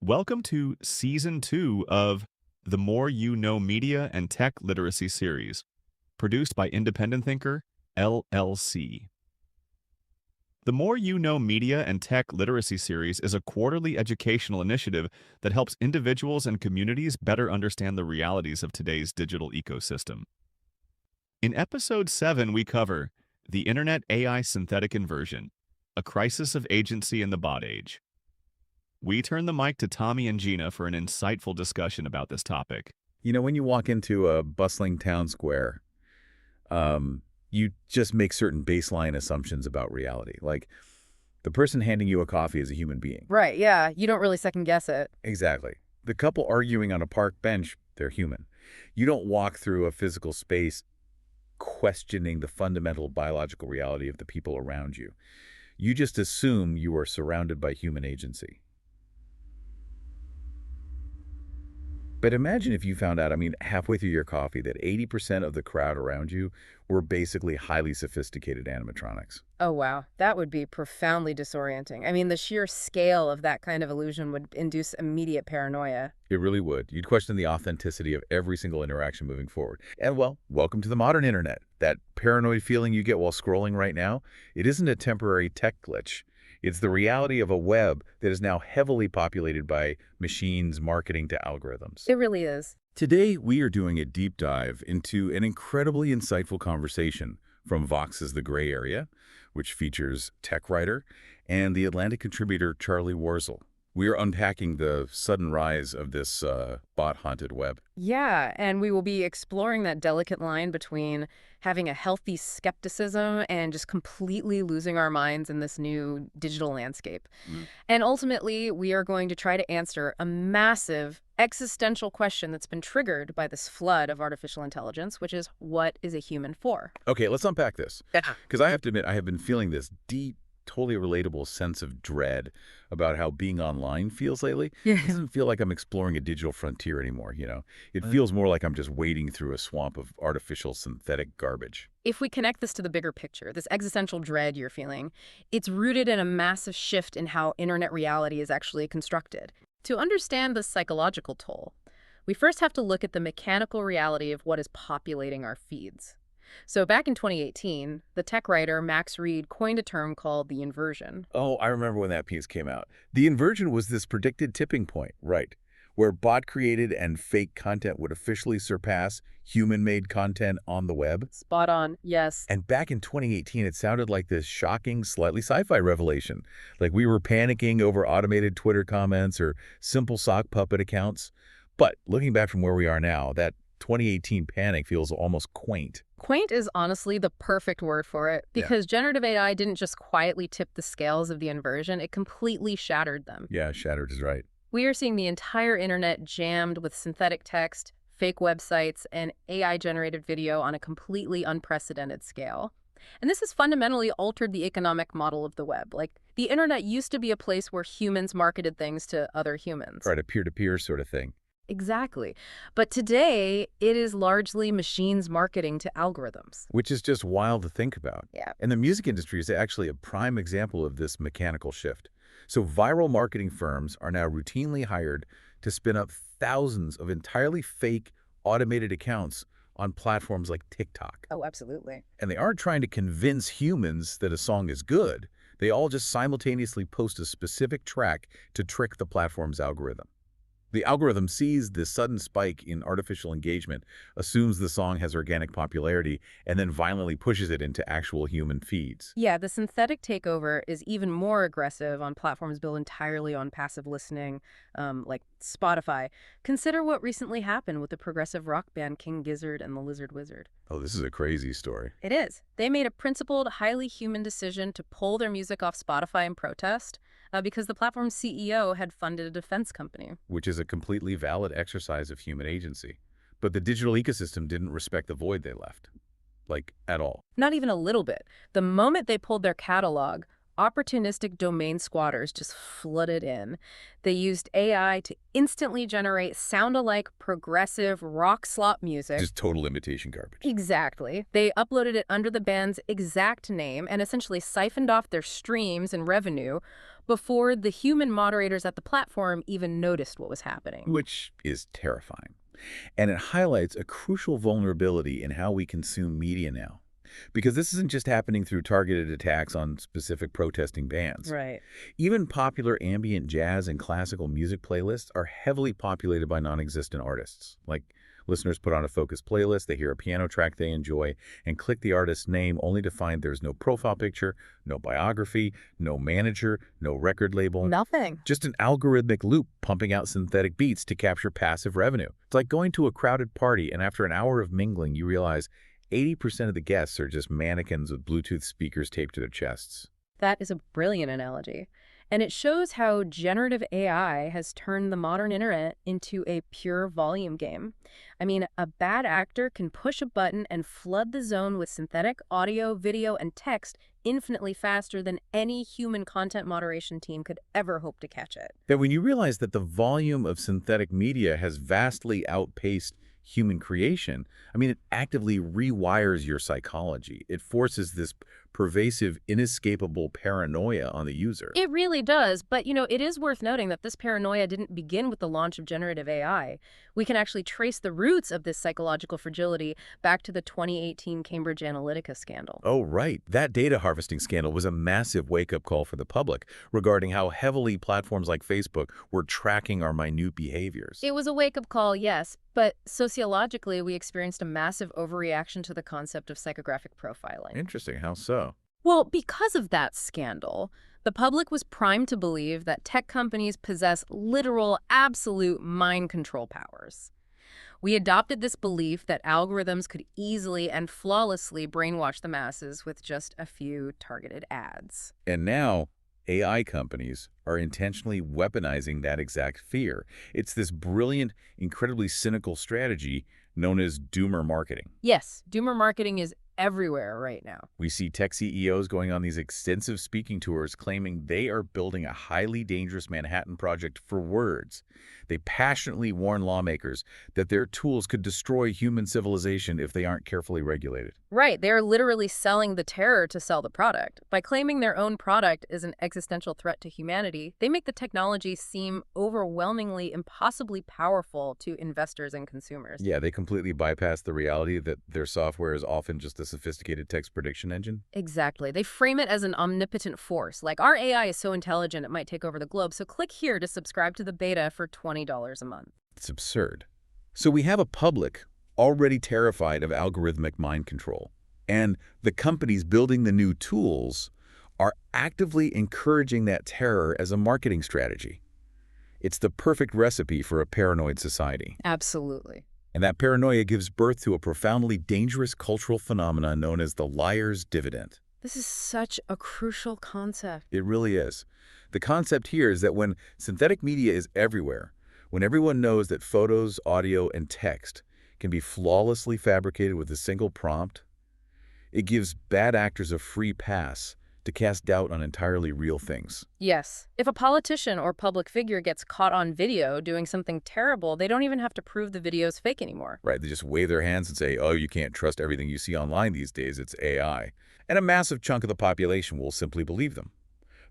Welcome to Season 2 of the More You Know Media and Tech Literacy series, produced by Independent Thinker, LLC. The More You Know Media and Tech Literacy series is a quarterly educational initiative that helps individuals and communities better understand the realities of today's digital ecosystem. In Episode 7, we cover the Internet AI Synthetic Inversion, a crisis of agency in the bot age. We turn the mic to Tommy and Gina for an insightful discussion about this topic. You know, when you walk into a bustling town square, you just make certain baseline assumptions about reality. Like, the person handing you a coffee is a human being. Right, yeah. You don't really second guess it. Exactly. The couple arguing on a park bench, they're human. You don't walk through a physical space questioning the fundamental biological reality of the people around you. You just assume you are surrounded by human agency. But imagine if you found out, halfway through your coffee, that 80% of the crowd around you were basically highly sophisticated animatronics. Oh, wow. That would be profoundly disorienting. I mean, the sheer scale of that kind of illusion would induce immediate paranoia. It really would. You'd question the authenticity of every single interaction moving forward. And, well, welcome to the modern internet. That paranoid feeling you get while scrolling right now, it isn't a temporary tech glitch. It's the reality of a web that is now heavily populated by machines marketing to algorithms. It really is. Today, we are doing a deep dive into an incredibly insightful conversation from Vox's The Gray Area, which features tech writer, and The Atlantic contributor Charlie Warzel. We are unpacking the sudden rise of this bot-haunted web. Yeah, and we will be exploring that delicate line between having a healthy skepticism and just completely losing our minds in this new digital landscape. And ultimately, we are going to try to answer a massive existential question that's been triggered by this flood of artificial intelligence, which is, what is a human for? Okay, let's unpack this. Yeah. Because I have to admit, I have been feeling this deep, totally relatable sense of dread about how being online feels lately. Yeah. It doesn't feel like I'm exploring a digital frontier anymore, you know? It feels more like I'm just wading through a swamp of artificial synthetic garbage. If we connect this to the bigger picture, this existential dread you're feeling, it's rooted in a massive shift in how internet reality is actually constructed. To understand the psychological toll, we first have to look at the mechanical reality of what is populating our feeds. So back in 2018, the tech writer Max Reed coined a term called the inversion. Oh, I remember when that piece came out. The inversion was this predicted tipping point, right, where bot-created and fake content would officially surpass human-made content on the web. Spot on, yes. And back in 2018, it sounded like this shocking, slightly sci-fi revelation. Like we were panicking over automated Twitter comments or simple sock puppet accounts. But looking back from where we are now, that 2018 panic feels almost quaint. Quaint is honestly the perfect word for it, because generative AI didn't just quietly tip the scales of the inversion, it completely shattered them. Yeah, shattered is right. We are seeing the entire internet jammed with synthetic text, fake websites, and AI-generated video on a completely unprecedented scale. And this has fundamentally altered the economic model of the web. Like, the internet used to be a place where humans marketed things to other humans. Right, a peer-to-peer sort of thing. Exactly. But today, it is largely machines marketing to algorithms. Which is just wild to think about. Yeah. And the music industry is actually a prime example of this mechanical shift. So viral marketing firms are now routinely hired to spin up thousands of entirely fake automated accounts on platforms like TikTok. Oh, absolutely. And they aren't trying to convince humans that a song is good. They all just simultaneously post a specific track to trick the platform's algorithm. The algorithm sees this sudden spike in artificial engagement, assumes the song has organic popularity, and then violently pushes it into actual human feeds. Yeah, the synthetic takeover is even more aggressive on platforms built entirely on passive listening, like Spotify. Consider what recently happened with the progressive rock band King Gizzard and the Lizard Wizard. Oh, this is a crazy story. It is. They made a principled, highly human decision to pull their music off Spotify in protest because the platform's CEO had funded a defense company. Which is a completely valid exercise of human agency. But the digital ecosystem didn't respect the void they left. Like, at all. Not even a little bit. The moment they pulled their catalog, opportunistic domain squatters just flooded in. They used AI to instantly generate sound-alike progressive rock slop music. Just total imitation garbage. Exactly. They uploaded it under the band's exact name and essentially siphoned off their streams and revenue, before the human moderators at the platform even noticed what was happening. Which is terrifying. And it highlights a crucial vulnerability in how we consume media now. Because this isn't just happening through targeted attacks on specific protesting bands. Right. Even popular ambient jazz and classical music playlists are heavily populated by non-existent artists. Like, listeners put on a focused playlist, they hear a piano track they enjoy, and click the artist's name only to find there's no profile picture, no biography, no manager, no record label. Nothing. Just an algorithmic loop pumping out synthetic beats to capture passive revenue. It's like going to a crowded party, and after an hour of mingling, you realize 80% of the guests are just mannequins with Bluetooth speakers taped to their chests. That is a brilliant analogy. And it shows how generative AI has turned the modern internet into a pure volume game. I mean, a bad actor can push a button and flood the zone with synthetic audio, video, and text infinitely faster than any human content moderation team could ever hope to catch it. That when you realize that the volume of synthetic media has vastly outpaced human creation, I mean, it actively rewires your psychology. It forces this pervasive, inescapable paranoia on the user. It really does, but it is worth noting that this paranoia didn't begin with the launch of generative AI. We can actually trace the roots of this psychological fragility back to the 2018 Cambridge Analytica scandal. Oh, right. That data harvesting scandal was a massive wake-up call for the public regarding how heavily platforms like Facebook were tracking our minute behaviors. It was a wake-up call, yes, but sociologically, we experienced a massive overreaction to the concept of psychographic profiling. Interesting. How so? Well, because of that scandal, the public was primed to believe that tech companies possess literal, absolute mind control powers. We adopted this belief that algorithms could easily and flawlessly brainwash the masses with just a few targeted ads. And now, AI companies are intentionally weaponizing that exact fear. It's this brilliant, incredibly cynical strategy known as doomer marketing. Yes, doomer marketing is everywhere right now. We see tech CEOs going on these extensive speaking tours claiming they are building a highly dangerous Manhattan Project for words. They passionately warn lawmakers that their tools could destroy human civilization if they aren't carefully regulated. Right, they're literally selling the terror to sell the product. By claiming their own product is an existential threat to humanity, they make the technology seem overwhelmingly, impossibly powerful to investors and consumers. Yeah, they completely bypass the reality that their software is often just a sophisticated text prediction engine. Exactly. They frame it as an omnipotent force, like our AI is so intelligent it might take over the globe, so click here to subscribe to the beta for $20 a month. It's absurd. So we have a public already terrified of algorithmic mind control, and the companies building the new tools are actively encouraging that terror as a marketing strategy. It's the perfect recipe for a paranoid society. Absolutely. And that paranoia gives birth to a profoundly dangerous cultural phenomenon known as the liar's dividend. This is such a crucial concept. It really is. The concept here is that when synthetic media is everywhere, when everyone knows that photos, audio, and text can be flawlessly fabricated with a single prompt, it gives bad actors a free pass to cast doubt on entirely real things. Yes. If a politician or public figure gets caught on video doing something terrible, they don't even have to prove the video's fake anymore. Right, they just wave their hands and say, oh, you can't trust everything you see online these days, it's AI. And a massive chunk of the population will simply believe them.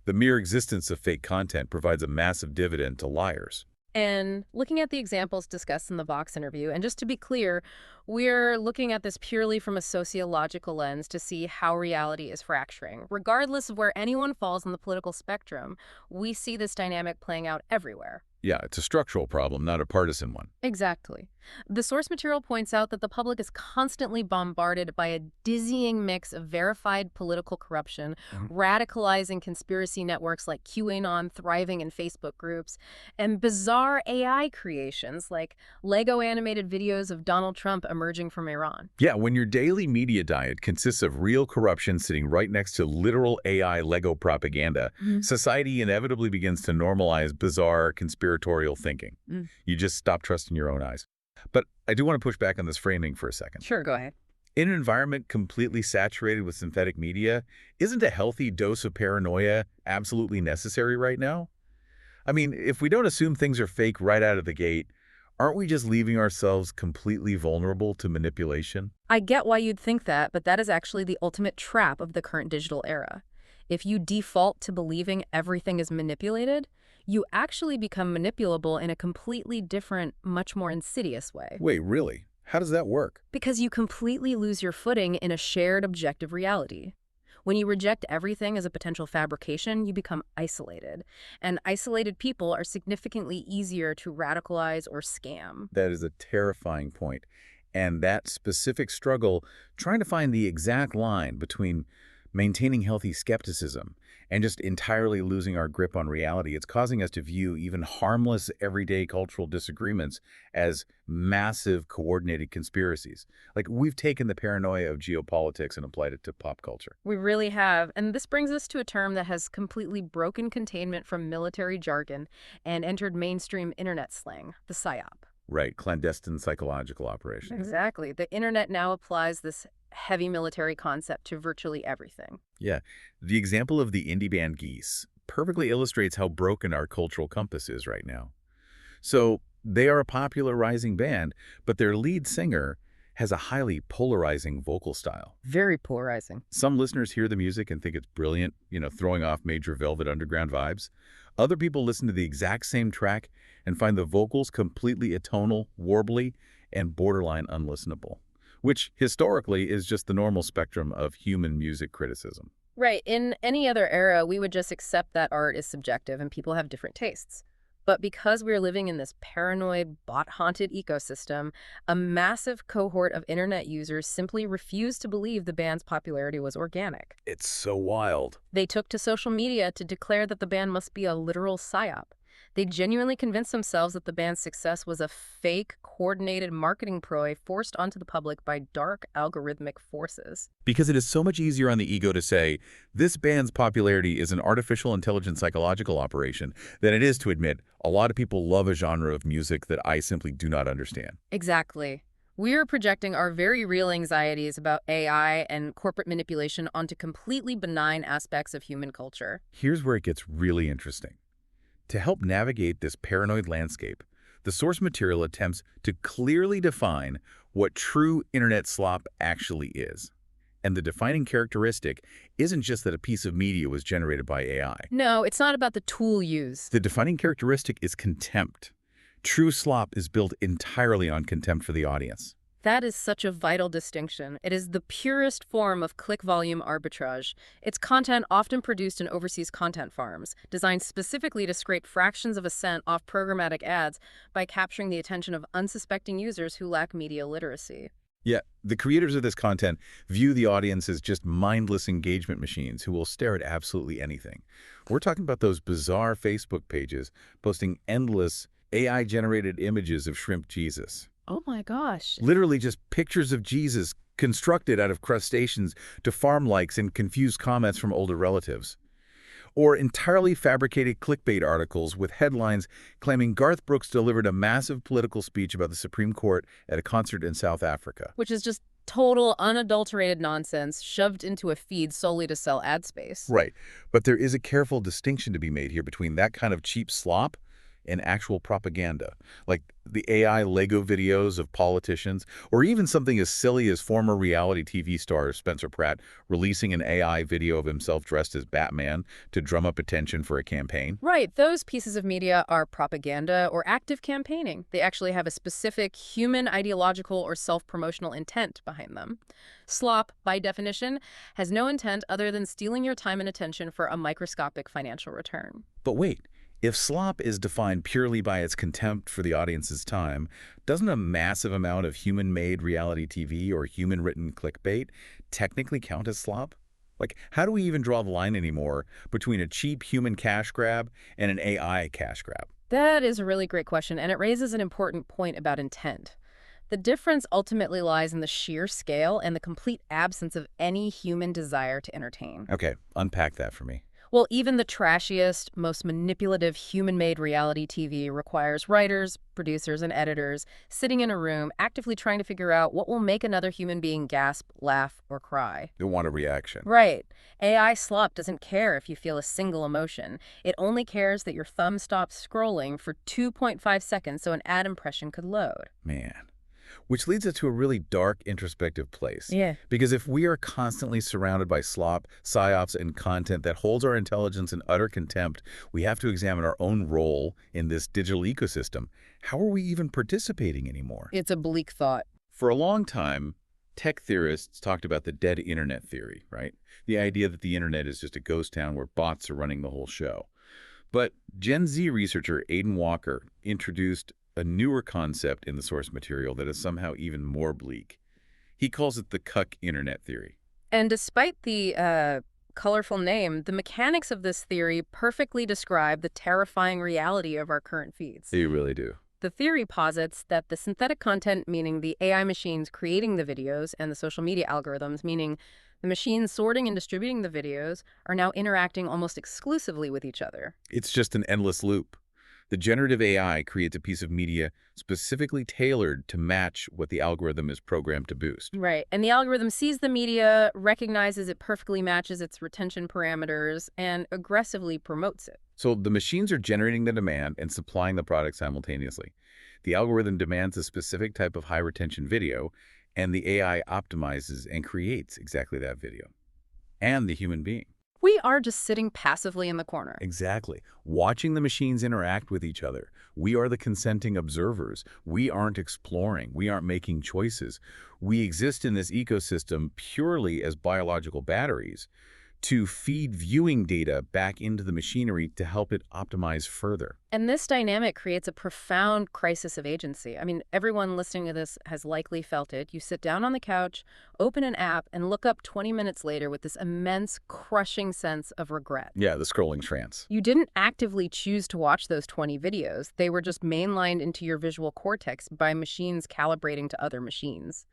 The mere existence of fake content provides a massive dividend to liars. And looking at the examples discussed in the Vox interview, and just to be clear, we're looking at this purely from a sociological lens to see how reality is fracturing. Regardless of where anyone falls on the political spectrum, we see this dynamic playing out everywhere. Yeah, it's a structural problem, not a partisan one. Exactly. The source material points out that the public is constantly bombarded by a dizzying mix of verified political corruption, radicalizing conspiracy networks like QAnon thriving in Facebook groups, and bizarre AI creations like Lego animated videos of Donald Trump emerging from Iran. Yeah, when your daily media diet consists of real corruption sitting right next to literal AI Lego propaganda, society inevitably begins to normalize bizarre conspiratorial thinking. You just stop trusting your own eyes. But I do want to push back on this framing for a second. Sure, go ahead. In an environment completely saturated with synthetic media, isn't a healthy dose of paranoia absolutely necessary right now? I mean, if we don't assume things are fake right out of the gate, aren't we just leaving ourselves completely vulnerable to manipulation? I get why you'd think that, but that is actually the ultimate trap of the current digital era. If you default to believing everything is manipulated, you actually become manipulable in a completely different, much more insidious way. Wait, really? How does that work? Because you completely lose your footing in a shared objective reality. When you reject everything as a potential fabrication, you become isolated. And isolated people are significantly easier to radicalize or scam. That is a terrifying point. And that specific struggle, trying to find the exact line between maintaining healthy skepticism and just entirely losing our grip on reality, it's causing us to view even harmless everyday cultural disagreements as massive coordinated conspiracies. Like, we've taken the paranoia of geopolitics and applied it to pop culture. We really have. And this brings us to a term that has completely broken containment from military jargon and entered mainstream internet slang, the PSYOP. Right, clandestine psychological operation. Exactly. The internet now applies this heavy military concept to virtually everything. Yeah, the example of the indie band Geese perfectly illustrates how broken our cultural compass is right now. So, they are a popular rising band, but their lead singer has a highly polarizing vocal style. Very polarizing. Some listeners hear the music and think it's brilliant, throwing off major Velvet Underground vibes. Other people listen to the exact same track and find the vocals completely atonal, warbly, and borderline unlistenable, which historically is just the normal spectrum of human music criticism. Right. In any other era, we would just accept that art is subjective and people have different tastes. But because we're living in this paranoid, bot-haunted ecosystem, a massive cohort of internet users simply refused to believe the band's popularity was organic. It's so wild. They took to social media to declare that the band must be a literal psyop. They genuinely convinced themselves that the band's success was a fake, coordinated marketing ploy forced onto the public by dark, algorithmic forces. Because it is so much easier on the ego to say, this band's popularity is an artificial intelligence psychological operation, than it is to admit, a lot of people love a genre of music that I simply do not understand. Exactly. We are projecting our very real anxieties about AI and corporate manipulation onto completely benign aspects of human culture. Here's where it gets really interesting. To help navigate this paranoid landscape, the source material attempts to clearly define what true internet slop actually is. And the defining characteristic isn't just that a piece of media was generated by AI. No, it's not about the tool used. The defining characteristic is contempt. True slop is built entirely on contempt for the audience. That is such a vital distinction. It is the purest form of click volume arbitrage. Its content often produced in overseas content farms, designed specifically to scrape fractions of a cent off programmatic ads by capturing the attention of unsuspecting users who lack media literacy. Yeah, the creators of this content view the audience as just mindless engagement machines who will stare at absolutely anything. We're talking about those bizarre Facebook pages posting endless AI-generated images of shrimp Jesus. Oh my gosh. Literally just pictures of Jesus constructed out of crustaceans to farm likes and confused comments from older relatives. Or entirely fabricated clickbait articles with headlines claiming Garth Brooks delivered a massive political speech about the Supreme Court at a concert in South Africa. Which is just total unadulterated nonsense shoved into a feed solely to sell ad space. Right. But there is a careful distinction to be made here between that kind of cheap slop and actual propaganda, like the AI Lego videos of politicians, or even something as silly as former reality TV star Spencer Pratt releasing an AI video of himself dressed as Batman to drum up attention for a campaign. Right. Those pieces of media are propaganda or active campaigning. They actually have a specific human ideological or self-promotional intent behind them. Slop, by definition, has no intent other than stealing your time and attention for a microscopic financial return. But wait. If slop is defined purely by its contempt for the audience's time, doesn't a massive amount of human-made reality TV or human-written clickbait technically count as slop? Like, how do we even draw the line anymore between a cheap human cash grab and an AI cash grab? That is a really great question, and it raises an important point about intent. The difference ultimately lies in the sheer scale and the complete absence of any human desire to entertain. Okay, unpack that for me. Well, even the trashiest, most manipulative human-made reality TV requires writers, producers, and editors sitting in a room actively trying to figure out what will make another human being gasp, laugh, or cry. They want a reaction. Right. AI slop doesn't care if you feel a single emotion. It only cares that your thumb stops scrolling for 2.5 seconds so an ad impression could load. Man. Which leads us to a really dark, introspective place. Yeah. Because if we are constantly surrounded by slop, psyops, and content that holds our intelligence in utter contempt, we have to examine our own role in this digital ecosystem. How are we even participating anymore? It's a bleak thought. For a long time, tech theorists talked about the dead internet theory, right? The idea that the internet is just a ghost town where bots are running the whole show. But Gen Z researcher Aidan Walker introduced a newer concept in the source material that is somehow even more bleak. He calls it the cuck internet theory. And despite the colorful name, the mechanics of this theory perfectly describe the terrifying reality of our current feeds. They really do. The theory posits that the synthetic content, meaning the AI machines creating the videos, and the social media algorithms, meaning the machines sorting and distributing the videos, are now interacting almost exclusively with each other. It's just an endless loop. The generative AI creates a piece of media specifically tailored to match what the algorithm is programmed to boost. Right. And the algorithm sees the media, recognizes it perfectly matches its retention parameters, and aggressively promotes it. So the machines are generating the demand and supplying the product simultaneously. The algorithm demands a specific type of high-retention video, and the AI optimizes and creates exactly that video. And the human being. We are just sitting passively in the corner. Exactly. Watching the machines interact with each other. We are the consenting observers. We aren't exploring. We aren't making choices. We exist in this ecosystem purely as biological batteries to feed viewing data back into the machinery to help it optimize further. And this dynamic creates a profound crisis of agency. I mean, everyone listening to this has likely felt it. You sit down on the couch, open an app, and look up 20 minutes later with this immense, crushing sense of regret. Yeah, the scrolling trance. You didn't actively choose to watch those 20 videos. They were just mainlined into your visual cortex by machines calibrating to other machines.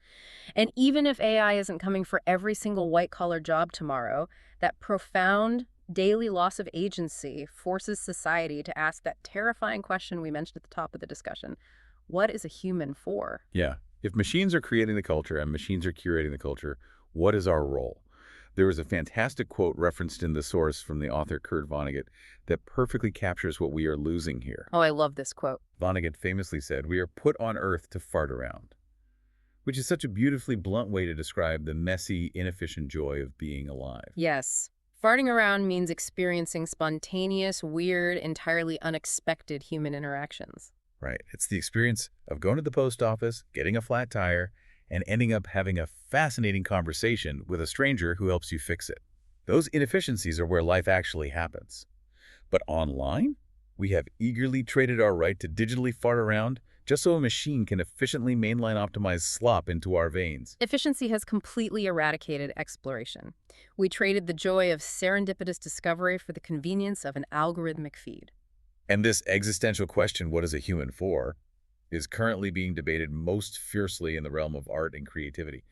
And even if AI isn't coming for every single white-collar job tomorrow, that profound daily loss of agency forces society to ask that terrifying question we mentioned at the top of the discussion. What is a human for? Yeah. If machines are creating the culture and machines are curating the culture, what is our role? There is a fantastic quote referenced in the source from the author Kurt Vonnegut that perfectly captures what we are losing here. Oh, I love this quote. Vonnegut famously said, "We are put on Earth to fart around," which is such a beautifully blunt way to describe the messy, inefficient joy of being alive. Yes. Farting around means experiencing spontaneous, weird, entirely unexpected human interactions. Right. It's the experience of going to the post office, getting a flat tire, and ending up having a fascinating conversation with a stranger who helps you fix it. Those inefficiencies are where life actually happens. But online, we have eagerly traded our right to digitally fart around just so a machine can efficiently mainline optimize slop into our veins. Efficiency has completely eradicated exploration. We traded the joy of serendipitous discovery for the convenience of an algorithmic feed. And this existential question, what is a human for, is currently being debated most fiercely in the realm of art and creativity.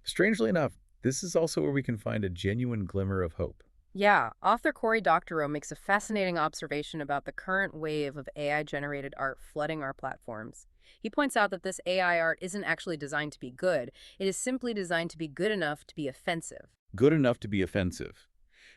Strangely enough, this is also where we can find a genuine glimmer of hope. Yeah, author Cory Doctorow makes a fascinating observation about the current wave of AI-generated art flooding our platforms. He points out that this AI art isn't actually designed to be good. It is simply designed to be good enough to be offensive. Good enough to be offensive,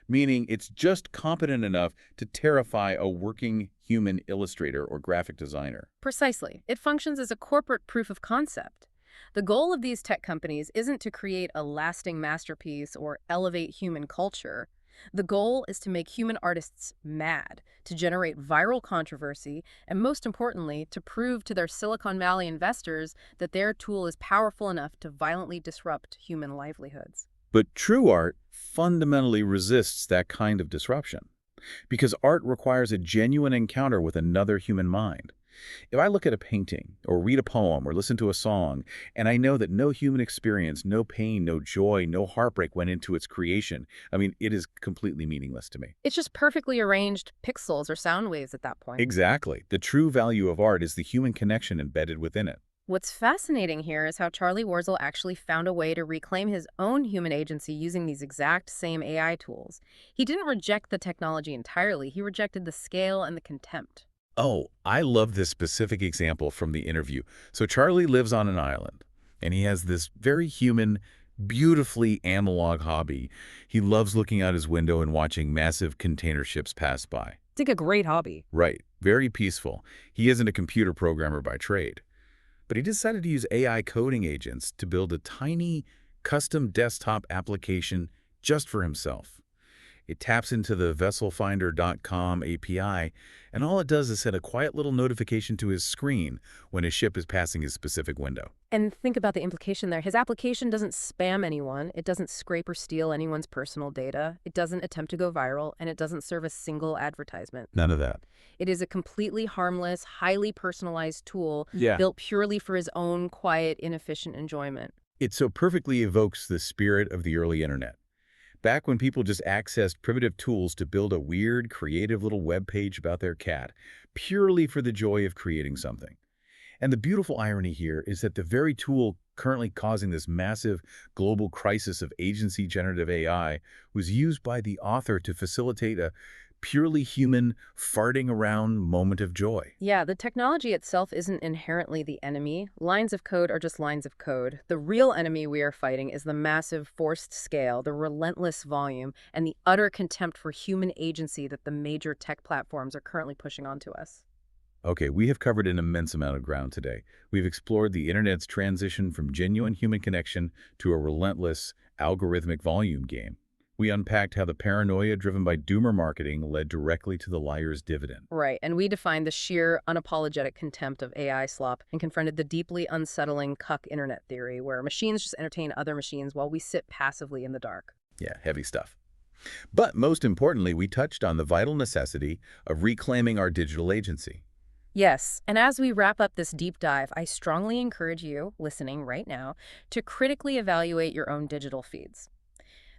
meaning it's just competent enough to terrify a working human illustrator or graphic designer. Precisely. It functions as a corporate proof of concept. The goal of these tech companies isn't to create a lasting masterpiece or elevate human culture. The goal is to make human artists mad, to generate viral controversy, and most importantly, to prove to their Silicon Valley investors that their tool is powerful enough to violently disrupt human livelihoods. But true art fundamentally resists that kind of disruption, because art requires a genuine encounter with another human mind. If I look at a painting, or read a poem, or listen to a song, and I know that no human experience, no pain, no joy, no heartbreak went into its creation, I mean, it is completely meaningless to me. It's just perfectly arranged pixels or sound waves at that point. Exactly. The true value of art is the human connection embedded within it. What's fascinating here is how Charlie Warzel actually found a way to reclaim his own human agency using these exact same AI tools. He didn't reject the technology entirely. He rejected the scale and the contempt. Oh, I love this specific example from the interview. So Charlie lives on an island, and he has this very human, beautifully analog hobby. He loves looking out his window and watching massive container ships pass by. It's like a great hobby. Right, very peaceful. He isn't a computer programmer by trade. but he decided to use AI coding agents to build a tiny, custom desktop application just for himself. It taps into the vesselfinder.com API, and all it does is send a quiet little notification to his screen when his ship is passing his specific window. And think about the implication there. His application doesn't spam anyone. It doesn't scrape or steal anyone's personal data. It doesn't attempt to go viral, and it doesn't serve a single advertisement. None of that. It is a completely harmless, highly personalized tool Yeah. built purely for his own quiet, inefficient enjoyment. It so perfectly evokes the spirit of the early internet. Back when people just accessed primitive tools to build a weird, creative little web page about their cat, purely for the joy of creating something. And the beautiful irony here is that the very tool currently causing this massive global crisis of agency generative AI was used by the author to facilitate a purely human, farting around moment of joy. Yeah, the technology itself isn't inherently the enemy. Lines of code are just lines of code. The real enemy we are fighting is the massive forced scale, the relentless volume, and the utter contempt for human agency that the major tech platforms are currently pushing onto us. Okay, we have covered an immense amount of ground today. We've explored the internet's transition from genuine human connection to a relentless, algorithmic volume game. We unpacked how the paranoia driven by doomer marketing led directly to the liar's dividend. Right, and we defined the sheer, unapologetic contempt of AI slop and confronted the deeply unsettling cuck internet theory, where machines just entertain other machines while we sit passively in the dark. Yeah, heavy stuff. But most importantly, we touched on the vital necessity of reclaiming our digital agency. Yes, and as we wrap up this deep dive, I strongly encourage you, listening right now, to critically evaluate your own digital feeds.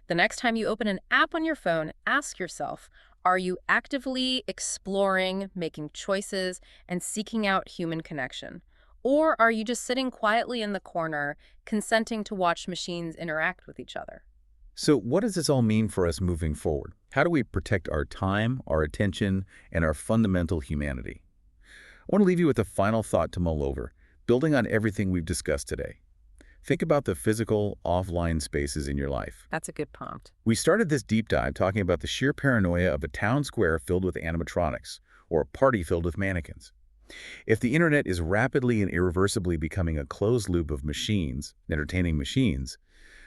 The next time you open an app on your phone, ask yourself, are you actively exploring, making choices, and seeking out human connection? Or are you just sitting quietly in the corner, consenting to watch machines interact with each other? So what does this all mean for us moving forward? How do we protect our time, our attention, and our fundamental humanity? I want to leave you with a final thought to mull over, building on everything we've discussed today. Think about the physical, offline spaces in your life. That's a good prompt. We started this deep dive talking about the sheer paranoia of a town square filled with animatronics, or a party filled with mannequins. If the internet is rapidly and irreversibly becoming a closed loop of machines, entertaining machines,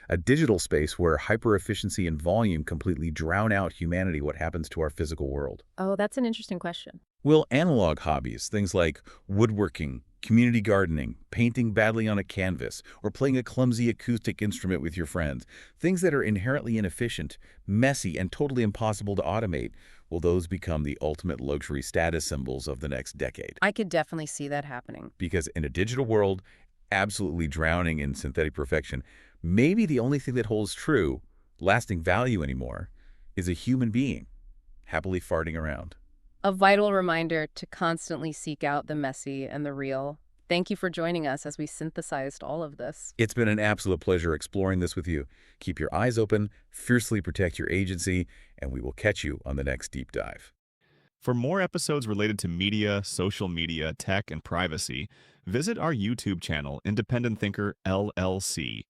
a digital space where hyper-efficiency and volume completely drown out humanity, what happens to our physical world? Oh, that's an interesting question. Will analog hobbies, things like woodworking, community gardening, painting badly on a canvas, or playing a clumsy acoustic instrument with your friends, things that are inherently inefficient, messy, and totally impossible to automate, will those become the ultimate luxury status symbols of the next decade? I could definitely see that happening. Because in a digital world, absolutely drowning in synthetic perfection, maybe the only thing that holds true, lasting value anymore, is a human being, happily farting around. A vital reminder to constantly seek out the messy and the real. Thank you for joining us as we synthesized all of this. It's been an absolute pleasure exploring this with you. Keep your eyes open, fiercely protect your agency, and we will catch you on the next deep dive. For more episodes related to media, social media, tech, and privacy, visit our YouTube channel, Independent Thinker LLC.